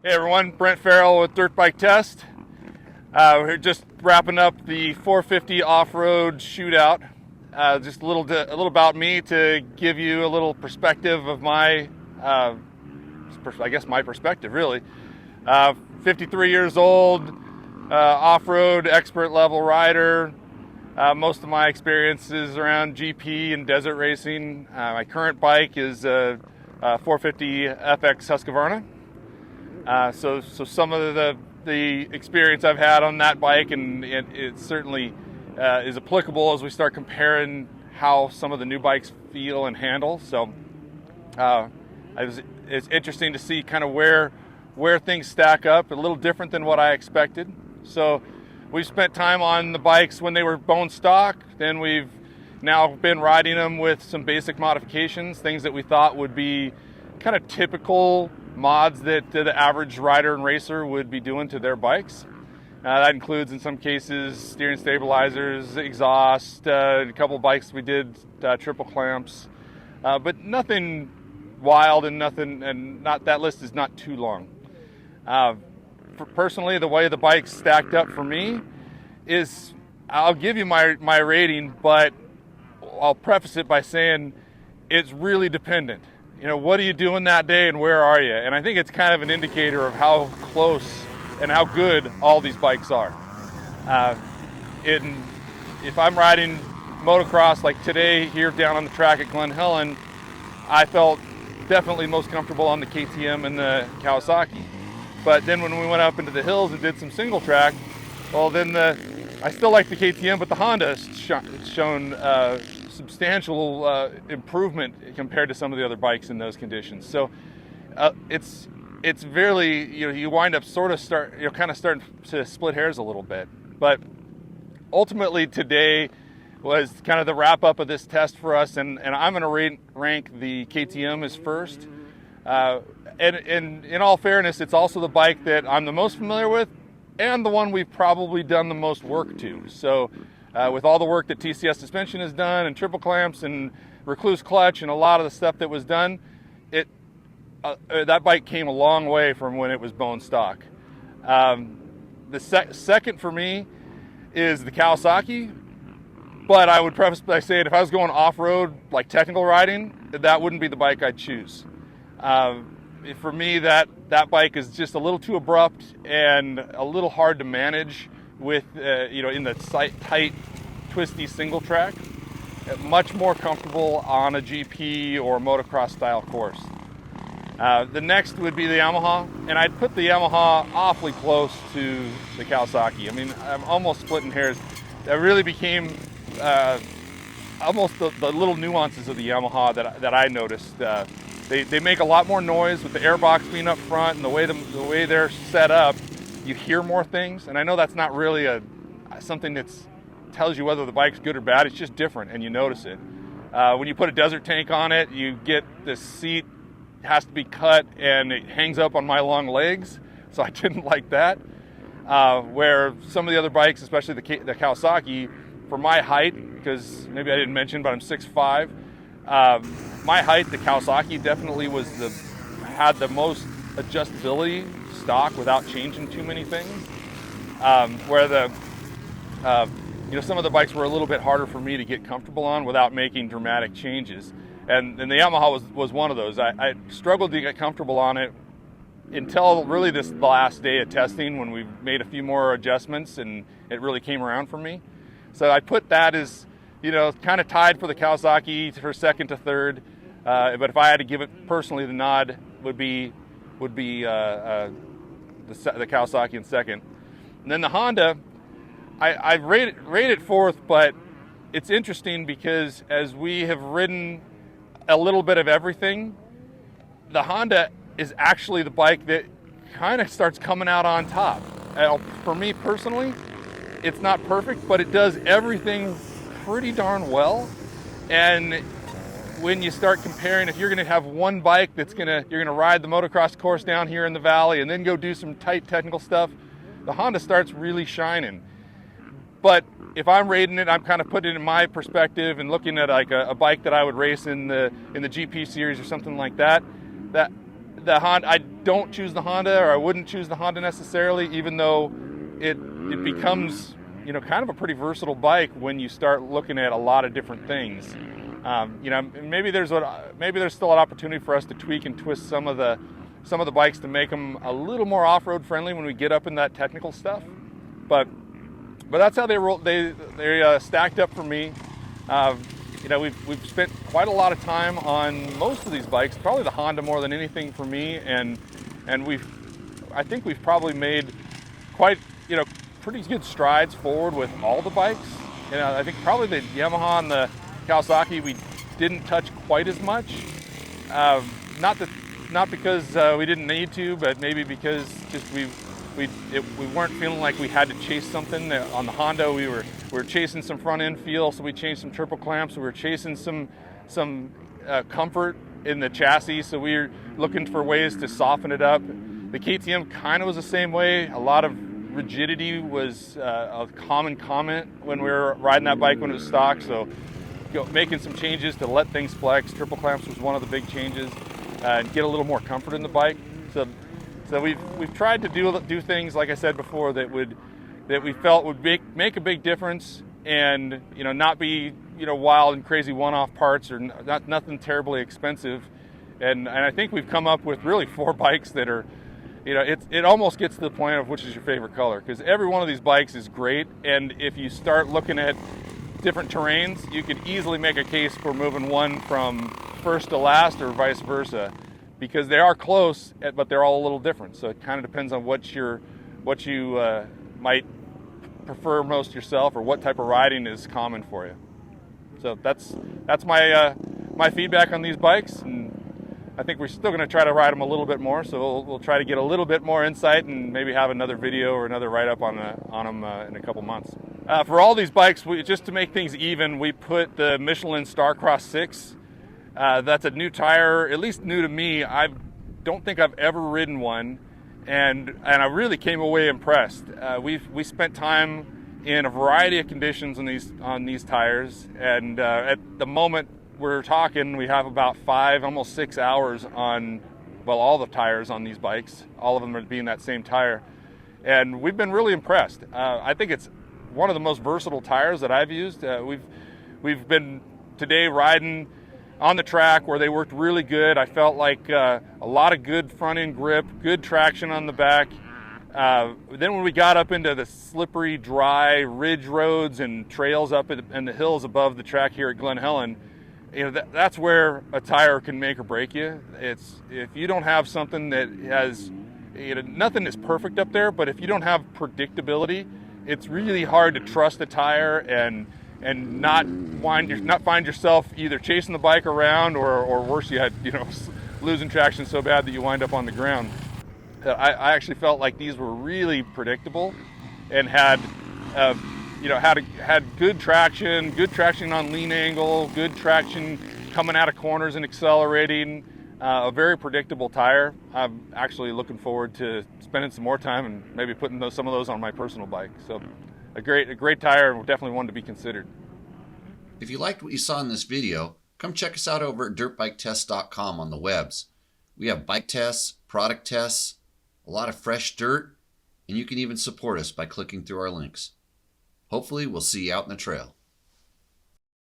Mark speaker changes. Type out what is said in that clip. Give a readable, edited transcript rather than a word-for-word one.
Speaker 1: Hey everyone, Brent Farrell with Dirt Bike Test. We're just wrapping up the 450 off-road shootout. Just a little about me to give you a little perspective of my, I guess my perspective really. 53 years old, off-road expert level rider. Most of my experience is around GP and desert racing. My current bike is a 450 FX Husqvarna. So some of the experience I've had on that bike, and it certainly is applicable as we start comparing how some of the new bikes feel and handle. So it's interesting to see kind of where things stack up, a little different than what I expected. So we've spent time on the bikes when they were bone stock, then we've now been riding them with some basic modifications, things that we thought would be kind of typical mods that the average rider and racer would be doing to their bikes. That includes, in some cases, steering stabilizers, exhaust, a couple of bikes we did triple clamps, but nothing wild and not that list is not too long. Personally, the way the bike stacked up for me is, I'll give you my rating, but I'll preface it by saying it's really dependent. You know, what are you doing that day and where are you? And I think it's kind of an indicator of how close and how good all these bikes are. If I'm riding motocross like today here down on the track at Glen Helen, I felt definitely most comfortable on the KTM and the Kawasaki. But then when we went up into the hills and did some single track, well then I still like the KTM, but the Honda has shown substantial improvement compared to some of the other bikes in those conditions. So it's really, you wind up kind of starting to split hairs a little bit. But ultimately today was kind of the wrap up of this test for us, and I'm going to rank the KTM as first. And in all fairness, it's also the bike that I'm the most familiar with and the one we've probably done the most work to. So with all the work that TCS suspension has done and triple clamps and recluse clutch and a lot of the stuff that was done, that bike came a long way from when it was bone stock. The second for me is the Kawasaki, but I would preface by saying if I was going off-road, like technical riding, that wouldn't be the bike I'd choose. For me, that bike is just a little too abrupt and a little hard to manage with, in the tight, twisty single track. Much more comfortable on a GP or motocross style course. The next would be the Yamaha, and I'd put the Yamaha awfully close to the Kawasaki. I mean, I'm almost splitting hairs. That really became almost the little nuances of the Yamaha that I noticed. They make a lot more noise with the airbox being up front, and the way they're set up. You hear more things, and I know that's not really something that tells you whether the bike's good or bad. It's just different, and you notice it. When you put a desert tank on it, you get the seat has to be cut, and it hangs up on my long legs, so I didn't like that. Where some of the other bikes, especially the Kawasaki, for my height, because maybe I didn't mention, but I'm 6'5", my height, the Kawasaki definitely had the most adjustability stock without changing too many things. Where some of the bikes were a little bit harder for me to get comfortable on without making dramatic changes. And the Yamaha was one of those. I struggled to get comfortable on it until really the last day of testing, when we made a few more adjustments and it really came around for me. So I put that as, kind of tied for the Kawasaki for second to third. But if I had to give it personally, the nod would be the Kawasaki in second. And then the Honda, I rate it fourth, but it's interesting because as we have ridden a little bit of everything, the Honda is actually the bike that kind of starts coming out on top. For me personally, it's not perfect, but it does everything pretty darn well. And when you start comparing, if you're going to have one bike you're going to ride the motocross course down here in the valley and then go do some tight technical stuff, the Honda starts really shining. But if I'm rating it, I'm kind of putting it in my perspective and looking at like a bike that I would race in the GP series or something like that. That the Honda, don't choose the Honda, or I wouldn't choose the Honda necessarily, even though it becomes, you know, kind of a pretty versatile bike when you start looking at a lot of different things. You know, maybe there's still an opportunity for us to tweak and twist some of the bikes to make them a little more off-road friendly when we get up in that technical stuff. But that's how they stacked up for me. You know, we've spent quite a lot of time on most of these bikes, probably the Honda more than anything for me, and I think we've probably made quite, you know, pretty good strides forward with all the bikes. You know, I think probably the Yamaha and the Kawasaki we didn't touch quite as much. Not because we didn't need to, but maybe because just we weren't feeling like we had to chase something. On the Honda, we were chasing some front end feel, so we changed some triple clamps. We were chasing some comfort in the chassis, so we were looking for ways to soften it up. The KTM kind of was the same way. A lot of rigidity was a common comment when we were riding that bike when it was stock, so making some changes to let things flex. Triple clamps was one of the big changes, and get a little more comfort in the bike. So we've tried to do things, like I said before, that we felt would make a big difference, and, you know, not be, you know, wild and crazy one-off parts, or nothing terribly expensive. And I think we've come up with really 4 bikes that are, you know, it almost gets to the point of which is your favorite color, because every one of these bikes is great, and if you start looking at different terrains, you could easily make a case for moving one from first to last or vice versa, because they are close, but they're all a little different. So it kind of depends on what you might prefer most yourself, or what type of riding is common for you. So that's my feedback on these bikes, and I think we're still going to try to ride them a little bit more. So we'll try to get a little bit more insight, and maybe have another video or another write-up on them in a couple months. For all these bikes, just to make things even, we put the Michelin Starcross 6. That's a new tire, at least new to me. I don't think I've ever ridden one, and I really came away impressed. We spent time in a variety of conditions on these tires, and at the moment we're talking, we have about 5, almost 6 hours on, well, all the tires on these bikes. All of them are being that same tire, and we've been really impressed. I think it's one of the most versatile tires that I've used. We've been today riding on the track where they worked really good. I felt like a lot of good front end grip, good traction on the back. Then when we got up into the slippery, dry ridge roads and trails up in the hills above the track here at Glen Helen, you know, that's where a tire can make or break you. It's, if you don't have something that has, you know, nothing is perfect up there, but if you don't have predictability, it's really hard to trust a tire and not find yourself either chasing the bike around, or worse yet, you know, losing traction so bad that you wind up on the ground. I actually felt like these were really predictable, and had good traction on lean angle, good traction coming out of corners and accelerating. A very predictable tire. I'm actually looking forward to spending some more time and maybe putting some of those on my personal bike. So a great tire, and definitely one to be considered.
Speaker 2: If you liked what you saw in this video, come check us out over at dirtbiketest.com on the webs. We have bike tests, product tests, a lot of fresh dirt, and you can even support us by clicking through our links. Hopefully we'll see you out in the trail.